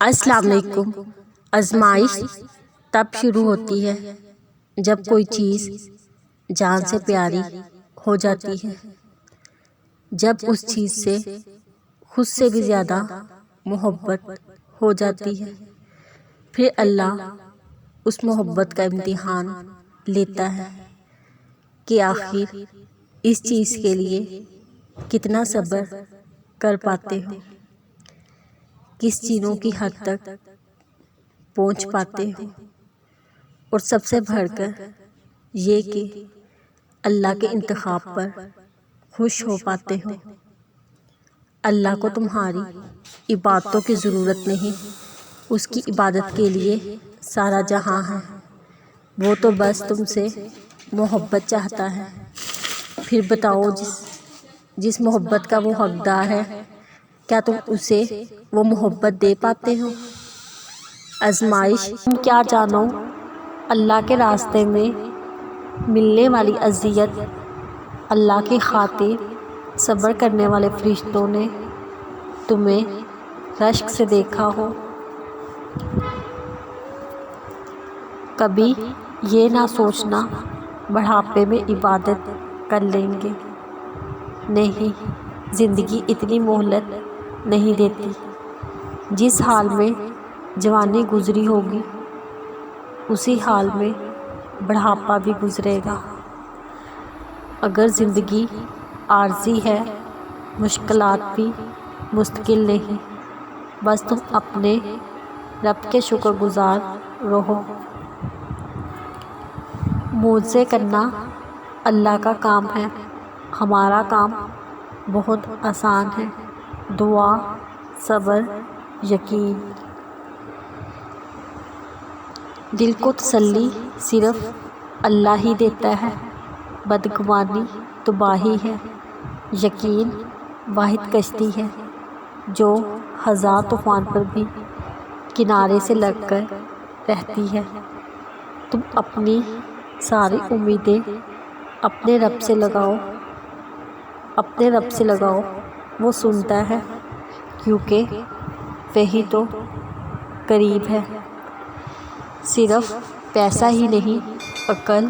السلام علیکم۔ آزمائش تب شروع ہوتی ہے جب کوئی چیز جان سے پیاری ہو جاتی ہے، جب اس چیز سے خود سے بھی زیادہ محبت ہو جاتی ہے۔ پھر اللہ اس محبت کا امتحان لیتا ہے کہ آخر اس چیز کے لیے کتنا صبر کر پاتے ہو، کس چیزوں کی حد تک پہنچ پاتے ہو، اور سب سے بڑھ کر یہ کہ اللہ کے انتخاب پر خوش ہو پاتے ہو۔ اللہ کو تمہاری عبادتوں کی ضرورت نہیں، اس کی عبادت کے لیے سارا جہاں ہے۔ وہ تو بس تم سے محبت چاہتا ہے۔ پھر بتاؤ، جس محبت کا وہ حقدار ہے، کیا تم اسے وہ محبت دے پاتے ہو؟ آزمائش تم کیا جانو، اللہ کے راستے میں ملنے والی اذیت، اللہ کی خاطر صبر کرنے والے فرشتوں نے تمہیں رشک سے دیکھا ہو۔ کبھی یہ نہ سوچنا بڑھاپے میں عبادت کر لیں گے، نہیں، زندگی اتنی مہلت نہیں دیتی۔ جس حال میں جوانی گزری ہوگی اسی حال میں بڑھاپا بھی گزرے گا۔ اگر زندگی عارضی ہے، مشکلات بھی مستقل نہیں، بس تم اپنے رب کے شکر گزار رہو۔ معجزے کرنا اللہ کا کام ہے، ہمارا کام بہت آسان ہے۔ دعا، صبر، یقین۔ دل کو تسلی صرف اللہ ہی دیتا ہے۔ بدگمانی تباہی ہے، یقین واحد کشتی ہے جو ہزار طوفان پر بھی کنارے سے لگ کر رہتی ہے۔ تم اپنی ساری امیدیں اپنے رب سے لگاؤ، وہ سنتا ہے، کیونکہ وہی تو قریب ہے۔ صرف پیسہ ہی نہیں، عقل